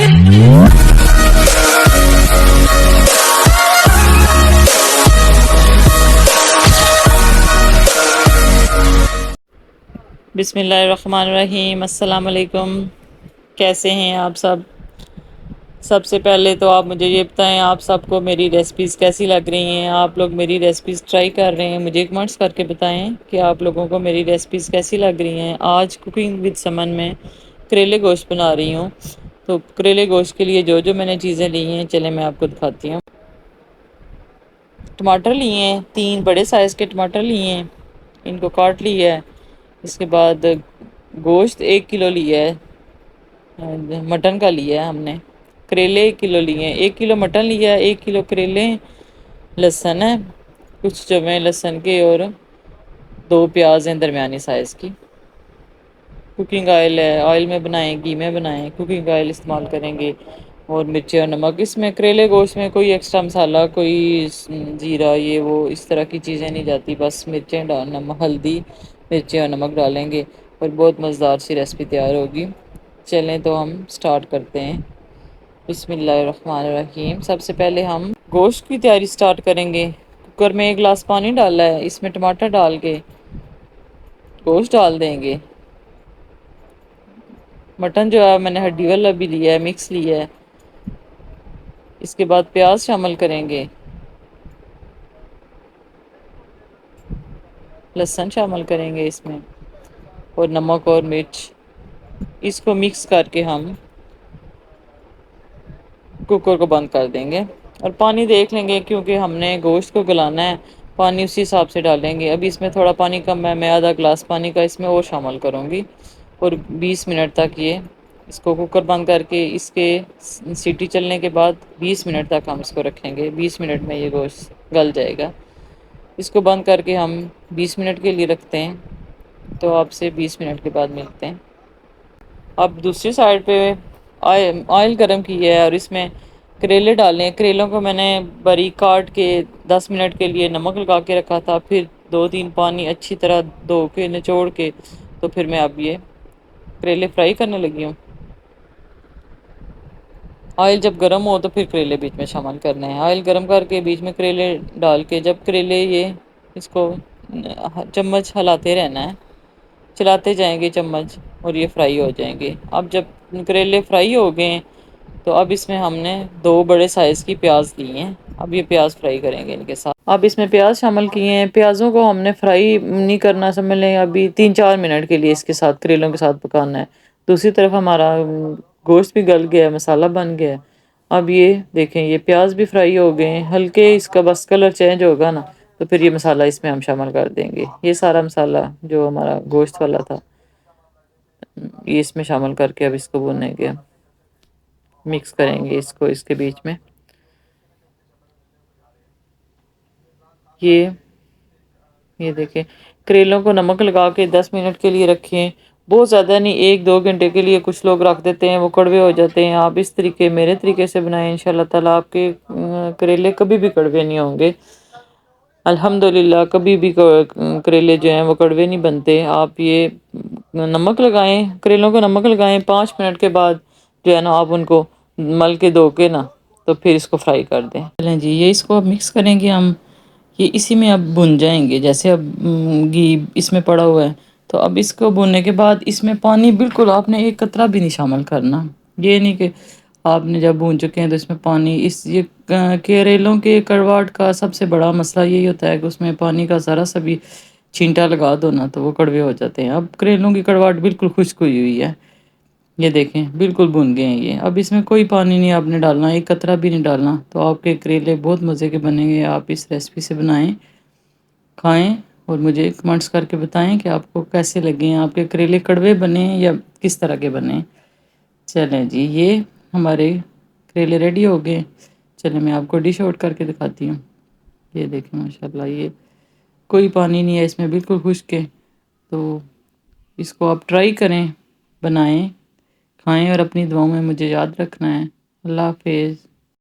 بسم اللہ الرحمن الرحیم۔ السلام علیکم، کیسے ہیں آپ سب سے پہلے تو آپ مجھے یہ بتائیں آپ سب کو میری ریسپیز کیسی لگ رہی ہیں؟ آپ لوگ میری ریسپیز ٹرائی کر رہے ہیں؟ مجھے کمنٹس کر کے بتائیں کہ آپ لوگوں کو میری ریسپیز کیسی لگ رہی ہیں۔ آج کوکنگ وتھ سمن میں کریلے گوشت بنا رہی ہوں، تو کریلے گوشت کے لیے جو میں نے چیزیں لی ہیں چلیں میں آپ کو دکھاتی ہوں۔ ٹماٹر لیے ہیں، 3 بڑے سائز کے ٹماٹر لیے ہیں، ان کو کاٹ لیا ہے۔ اس کے بعد گوشت 1 کلو لیا ہے، مٹن کا لیا ہے ہم نے۔ کریلے 1 کلو لیے ہیں، 1 کلو مٹن لیا ہے، 1 کلو کریلے، لہسن ہے کچھ جویں لہسن کے، اور 2 پیاز ہیں درمیانی سائز کی۔ کوکنگ آئل ہے، آئل میں بنائیں گھی میں بنائیں، کوکنگ آئل استعمال کریں گے، اور مرچی اور نمک۔ اس میں کریلے گوشت میں کوئی ایکسٹرا مسالہ، کوئی زیرہ یہ وہ اس طرح کی چیزیں نہیں جاتی، بس مرچیں ڈالنا، ہلدی مرچی اور نمک ڈالیں گے اور بہت مزیدار سی ریسپی تیار ہوگی۔ چلیں تو ہم سٹارٹ کرتے ہیں۔ بسم اللہ الرحمن الرحیم۔ سب سے پہلے ہم گوشت کی تیاری سٹارٹ کریں گے۔ کوکر میں 1 گلاس پانی ڈالا ہے، اس میں ٹماٹر ڈال کے گوشت ڈال دیں گے۔ مٹن جو ہے میں نے ہڈی والا بھی لیا ہے، مکس لیا ہے۔ اس کے بعد پیاز شامل کریں گے، لہسن شامل کریں گے اس میں، اور نمک اور مرچ۔ اس کو مکس کر کے ہم کوکر کو بند کر دیں گے، اور پانی دیکھ لیں گے کیونکہ ہم نے گوشت کو گلانا ہے، پانی اسی حساب سے ڈالیں گے۔ ابھی اس میں تھوڑا پانی کم ہے، میں آدھا گلاس پانی کا اس میں اور شامل کروں گی، اور 20 منٹ تک اس کو کوکر بند کر کے اس کے سیٹی چلنے کے بعد 20 منٹ تک ہم اس کو رکھیں گے۔ 20 منٹ میں یہ گوشت گل جائے گا۔ اس کو بند کر کے ہم 20 منٹ کے لیے رکھتے ہیں، تو آپ سے 20 منٹ کے بعد ملتے ہیں۔ اب دوسری سائڈ پہ آئل گرم کی ہے، اور اس میں کریلے ڈالیں۔ کریلوں کو میں نے باریک کاٹ کے 10 منٹ کے لیے نمک لگا کے رکھا تھا، پھر 2-3 پانی اچھی طرح دھو کے نچوڑ کے، تو پھر میں اب یہ کریلے فرائی کرنے لگی ہوں۔ آئل جب گرم ہو تو پھر کریلے بیچ میں شامل کرنے ہیں۔ آئل گرم کر کے بیچ میں کریلے ڈال کے، جب کریلے اس کو چمچ ہلاتے رہنا ہے، چلاتے جائیں گے چمچ، اور یہ فرائی ہو جائیں گے۔ اب جب کریلے فرائی ہو گئے ہیں تو اب اس میں ہم نے 2 بڑے سائز کی پیاز لی ہیں، اب یہ پیاز فرائی کریں گے ان کے ساتھ۔ اب اس میں پیاز شامل کیے ہیں، پیازوں کو ہم نے فرائی نہیں کرنا، سمجھ لیں ابھی 3-4 منٹ کے لیے اس کے ساتھ کریلوں کے ساتھ پکانا ہے۔ دوسری طرف ہمارا گوشت بھی گل گیا ہے، مسالہ بن گیا ہے۔ اب یہ دیکھیں یہ پیاز بھی فرائی ہو گئے ہیں، ہلکے اس کا بس کلر چینج ہوگا نا، تو پھر یہ مسالہ اس میں ہم شامل کر دیں گے۔ یہ سارا مسالہ جو ہمارا گوشت والا تھا یہ اس میں شامل کر کے اب اس کو بھونیں گے، مکس کریں گے اس کو اس کے بیچ میں۔ یہ دیکھیں کریلوں کو نمک لگا کے 10 منٹ کے لیے رکھیں، بہت زیادہ نہیں، 1-2 گھنٹے کے لیے کچھ لوگ رکھ دیتے ہیں، وہ کڑوے ہو جاتے ہیں۔ آپ اس طریقے میرے طریقے سے بنائیں، انشاءاللہ تعالیٰ آپ کے کریلے کبھی بھی کڑوے نہیں ہوں گے۔ الحمدللہ کبھی بھی کریلے جو ہیں وہ کڑوے نہیں بنتے۔ آپ یہ نمک لگائیں، کریلوں کو نمک لگائیں، 5 منٹ کے بعد جو ہے نا آپ ان کو مل کے دھو کے نا، تو پھر اس کو فرائی کر دیں۔ چلیں جی یہ اس کو اب مکس کریں گے ہم، یہ اسی میں اب بھن جائیں گے، جیسے اب گھی اس میں پڑا ہوا ہے، تو اب اس کو بھوننے کے بعد اس میں پانی بالکل آپ نے 1 قطرہ بھی نہیں شامل کرنا۔ یہ نہیں کہ آپ نے جب بھون چکے ہیں تو اس میں پانی، یہ کریلوں کے کڑواہٹ کا سب سے بڑا مسئلہ یہی ہوتا ہے کہ اس میں پانی کا ذرا سا بھی چھینٹا لگا دو نا تو وہ کڑوے ہو جاتے ہیں۔ اب کریلوں کی کڑواہٹ بالکل خشک ہوئی ہے، یہ دیکھیں بالکل بھن گئے ہیں یہ۔ اب اس میں کوئی پانی نہیں آپ نے ڈالنا، 1 قطرہ بھی نہیں ڈالنا، تو آپ کے کریلے بہت مزے کے بنیں گے۔ آپ اس ریسپی سے بنائیں، کھائیں، اور مجھے کمنٹس کر کے بتائیں کہ آپ کو کیسے لگے ہیں، آپ کے کریلے کڑوے بنے یا کس طرح کے بنے۔ چلیں جی یہ ہمارے کریلے ریڈی ہو گئے، چلیں میں آپ کو ڈش آؤٹ کر کے دکھاتی ہوں۔ یہ دیکھیں ماشاءاللہ یہ کوئی پانی نہیں ہے اس میں، بالکل خشک ہے۔ تو اس کو آپ ٹرائی کریں، بنائیں، کھائیں، اور اپنی دعاؤں میں مجھے یاد رکھنا ہے۔ اللہ حافظ۔